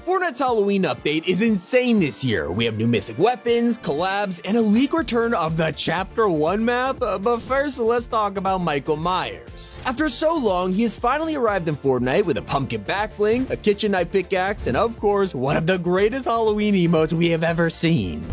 Fortnite's Halloween update is insane this year. We have new mythic weapons, collabs, and a leak return of the Chapter 1 map. But first, let's talk about Michael Myers. After so long, he has finally arrived in Fortnite with a pumpkin back bling, a kitchen knife pickaxe, and of course, one of the greatest Halloween emotes we have ever seen.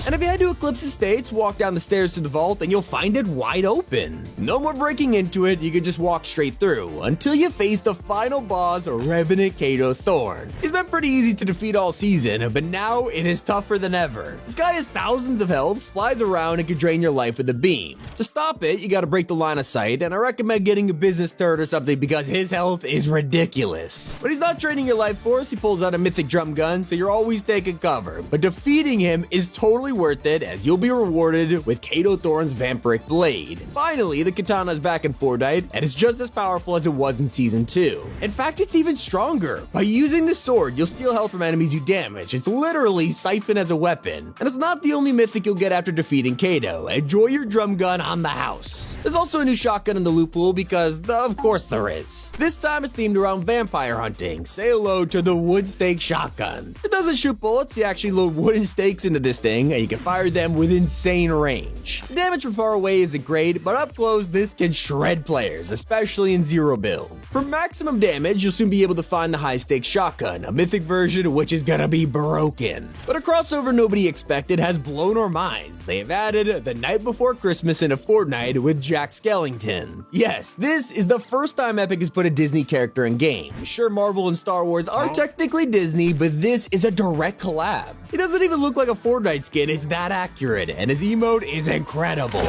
And if you head to Eclipse Estates, walk down the stairs to the vault and you'll find it wide open. No more breaking into it, you can just walk straight through until you face the final boss, Revenant Kato Thorn. He's been pretty easy to defeat all season, but now it is tougher than ever. This guy has thousands of health, flies around, and can drain your life with a beam. To stop it, you gotta break the line of sight, and I recommend getting a business turret or something because his health is ridiculous. But he's not draining your life force, he pulls out a mythic drum gun, so you're always taking cover. But defeating him is totally worth it, as you'll be rewarded with Kato Thorn's vampiric blade. Finally, the katana is back in Fortnite, and it's just as powerful as it was in Season 2. In fact, it's even stronger. By using this sword, you'll steal health from enemies you damage. It's literally siphon as a weapon. And it's not the only mythic you'll get after defeating Kato. Enjoy your drum gun on the house. There's also a new shotgun in the loot pool because, of course there is. This time it's themed around vampire hunting. Say hello to the wood stake shotgun. It doesn't shoot bullets, you actually load wooden stakes into this thing, and you can fire them with insane range. The damage from far away isn't great, but up close this can shred players, especially in zero build. For maximum damage, you'll soon be able to find the high stakes shotgun, a mythic version which is gonna be broken. But a crossover nobody expected has blown our minds. They have added The Night Before Christmas into Fortnite with Jack Skellington. Yes, this is the first time Epic has put a Disney character in game. Sure, Marvel and Star Wars are technically Disney, but this is a direct collab. He doesn't even look like a Fortnite skin, it's that accurate, and his emote is incredible.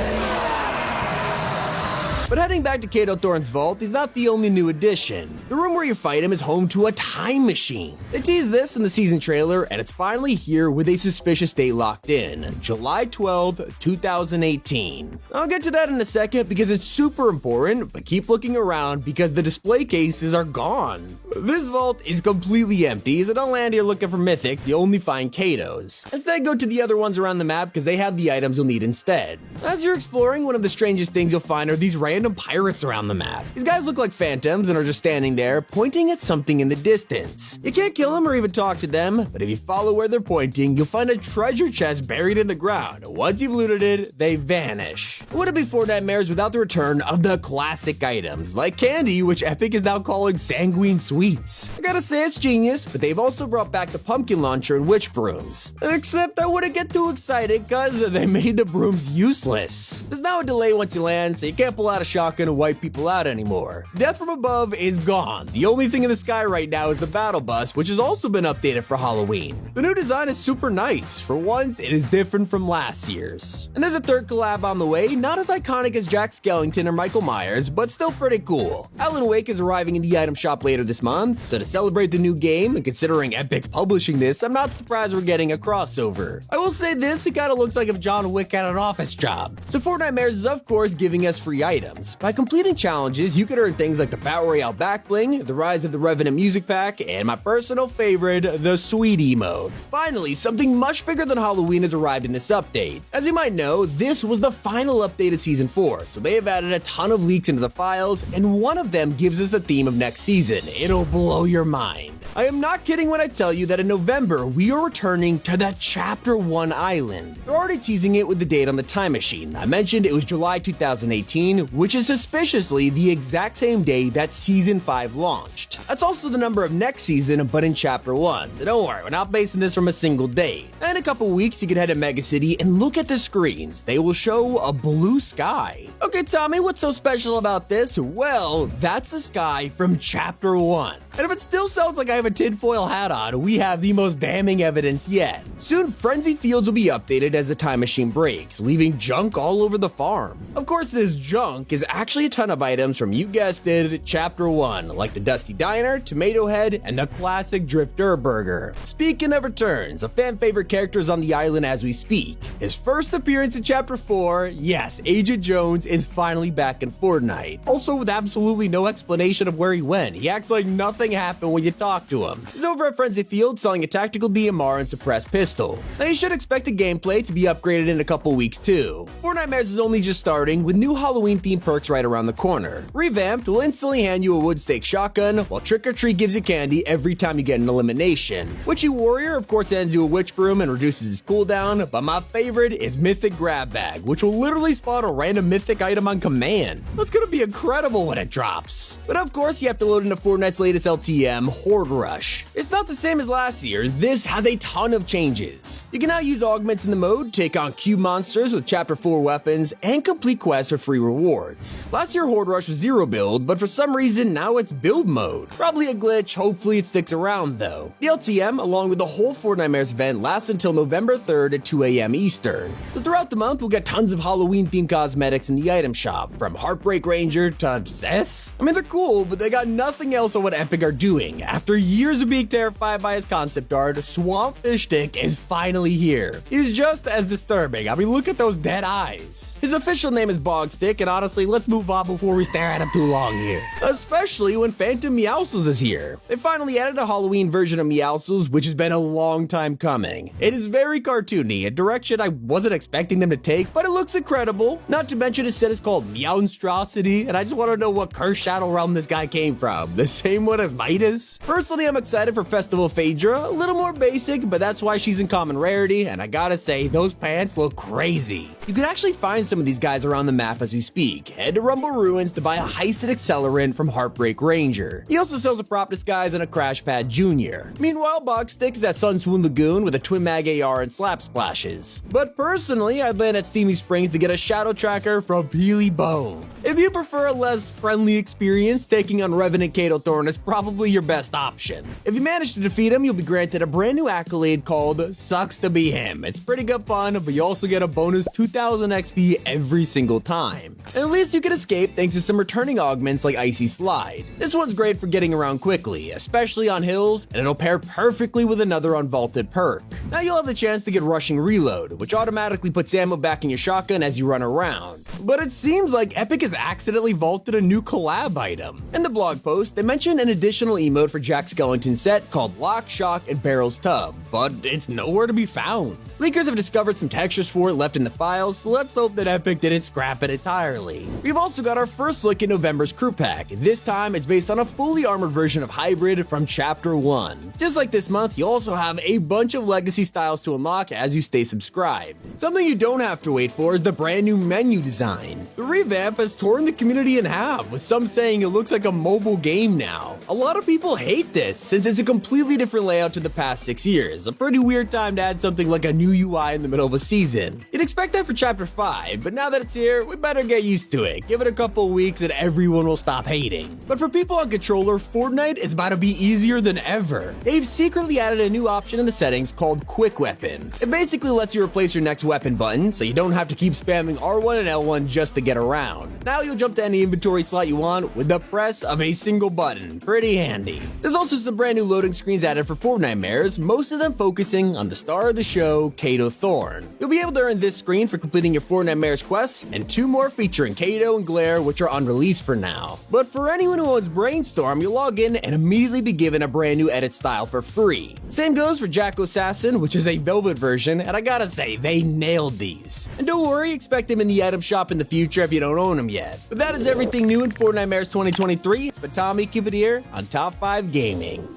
But heading back to Kato Thorn's vault, he's not the only new addition. The room where you fight him is home to a time machine. They teased this in the season trailer, and it's finally here with a suspicious date locked in, July 12th, 2018. I'll get to that in a second because it's super important, but keep looking around because the display cases are gone. This vault is completely empty, so don't land here looking for mythics, you only find Kato's. Instead, go to the other ones around the map because they have the items you'll need instead. As you're exploring, one of the strangest things you'll find are these random pirates around the map. These guys look like phantoms and are just standing there, pointing at something in the distance. You can't kill them or even talk to them, but if you follow where they're pointing, you'll find a treasure chest buried in the ground. Once you've looted it, they vanish. It wouldn't be Fortnitemares without the return of the classic items, like candy, which Epic is now calling Sanguine Sweets. I gotta say it's genius, but they've also brought back the pumpkin launcher and witch brooms. Except I wouldn't get too excited cause they made the brooms useless. There's now a delay once you land, so you can't pull out a shotgun and wipe people out anymore. Death from above is gone. The only thing in the sky right now is the battle bus, which has also been updated for Halloween. The new design is super nice. For once, it is different from last year's. And there's a third collab on the way, not as iconic as Jack Skellington or Michael Myers, but still pretty cool. Alan Wake is arriving in the item shop later this month, so to celebrate the new game, and considering Epic's publishing this, I'm not surprised we're getting a crossover. I will say this, it kinda looks like if John Wick had an office job. So Fortnitemares is of course giving us free items. By completing challenges, you can earn things like the Battle Royale back bling, the Rise of the Revenant music pack, and my personal favorite, the Sweet Emote. Finally, something much bigger than Halloween has arrived in this update. As you might know, this was the final update of Season 4, so they have added a ton of leaks into the files, and one of them gives us the theme of next season. It'll blow your mind. I am not kidding when I tell you that in November, we are returning to the Chapter 1 island. They're already teasing it with the date on the time machine. I mentioned it was July 2018, which is suspiciously the exact same day that Season 5 launched. That's also the number of next season, but in Chapter 1, so don't worry, we're not basing this from a single date. In a couple weeks, you can head to Mega City and look at the screens. They will show a blue sky. Okay, Tommy, what's so special about this? Well, that's the sky from Chapter 1. And if it still sounds like I have a tinfoil hat on, we have the most damning evidence yet. Soon, Frenzy Fields will be updated as the time machine breaks, leaving junk all over the farm. Of course, this junk is actually a ton of items from, you guessed it, Chapter 1, like the Dusty Diner, Tomato Head, and the classic Drifter Burger. Speaking of returns, a fan favorite character is on the island as we speak. His first appearance in Chapter 4, yes, Agent Jones is finally back in Fortnite. Also with absolutely no explanation of where he went. He acts like nothing happened when you talk to him. He's over at Frenzy Field selling a tactical DMR and suppressed pistol. Now you should expect the gameplay to be upgraded in a couple weeks too. Fortnitemares is only just starting, with new Halloween themed perks right around the corner. Revamped will instantly hand you a wood stake shotgun, while Trick or Treat gives you candy every time you get an elimination. Witchy Warrior of course hands you a witch broom and reduces its cooldown, but my favorite is Mythic Grab Bag, which will literally spawn a random mythic item on command. That's gonna be incredible when it drops. But of course you have to load into Fortnite's latest LTM, Horde Rush. It's not the same as last year, this has a ton of changes. You can now use augments in the mode, take on cube monsters with Chapter 4 weapons, and complete quests for free rewards. Last year Horde Rush was 0 build, but for some reason now it's build mode. Probably a glitch, hopefully it sticks around though. The LTM, along with the whole Fortnitemares event, lasts until November 3rd at 2 AM Eastern. So throughout the month we'll get tons of Halloween themed cosmetics in the item shop, from Heartbreak Ranger to Seth. I mean they're cool, but they got nothing else on what Epic are doing. After years of being terrified by his concept art, Swamp Fish Stick is finally here. He's just as disturbing. I mean look at those dead eyes. His official name is Bog Stick, and honestly let's move on before we stare at him too long here. Especially when Phantom Meowscles is here. They finally added a Halloween version of Meowscles, which has been a long time coming. It is very cartoony, a direction I wasn't expecting them to take, but it looks incredible. Not to mention his set is called Meowstrosity, and I just want to know what cursed shadow realm this guy came from. The same one as Midas? Personally, I'm excited for Festival Phaedra. A little more basic, but that's why she's in common rarity, and I gotta say, those pants look crazy. You can actually find some of these guys around the map as we speak. Head to Rumble Ruins to buy a heisted accelerant from Heartbreak Ranger. He also sells a prop disguise and a Crash Pad Jr. Meanwhile, Bog Stick is at Sun Swoon Lagoon with a Twin Mag AR and Slap Splashes. But personally, I'd land at Steamy Springs to get a Shadow Tracker from Peely Bone. If you prefer a less friendly experience, taking on Revenant Kato Thorn is probably your best option. If you manage to defeat him, you'll be granted a brand new accolade called Sucks to Be Him. It's pretty good fun, but you also get a bonus 2000 XP every single time. And at least you can escape thanks to some returning augments like Icy Slide. This one's great for getting around quickly, especially on hills, and it'll pair perfectly with another unvaulted perk. Now you'll have the chance to get Rushing Reload, which automatically puts ammo back in your shotgun as you run around. But it seems like Epic has accidentally vaulted a new collab item. In the blog post, they mentioned an additional emote for Jack Skellington's set called Lock, Shock, and Barrel's Tub, but it's nowhere to be found. Leakers have discovered some textures for it left in the files, so let's hope that Epic didn't scrap it entirely. We've also got our first look at November's crew pack. This time, it's based on a fully armored version of Hybrid from Chapter 1. Just like this month, you also have a bunch of legacy styles to unlock as you stay subscribed. Something you don't have to wait for is the brand new menu design. The revamp has torn the community in half, with some saying it looks like a mobile game now. A lot of people hate this, since it's a completely different layout to the past 6 years. A pretty weird time to add something like a new UI in the middle of a season. You'd expect that for Chapter 5, but now that it's here, we better get used to it. Give it a couple weeks and everyone will stop hating. But for people on controller, Fortnite is about to be easier than ever. They've secretly added a new option in the settings called Quick Weapon. It basically lets you replace your next weapon button, so you don't have to keep spamming R1 and L1 just to get around. Now you'll jump to any inventory slot you want with the press of a single button. Pretty handy. There's also some brand new loading screens added for Fortnitemares, most of them focusing on the star of the show, Kato Thorn. You'll be able to earn this screen for completing your Fortnitemares quests, and 2 more featuring Kato and Glare, which are unreleased for now. But for anyone who owns Brainstorm, you'll log in and immediately be given a brand new edit style for free. Same goes for Jack Assassin, which is a Velvet version, and I gotta say, they nailed these. And don't worry, expect them in the item shop in the future if you don't own them yet. But that is everything new in Fortnitemares 2023. It's been Tommy, keep it here on Top 5 Gaming.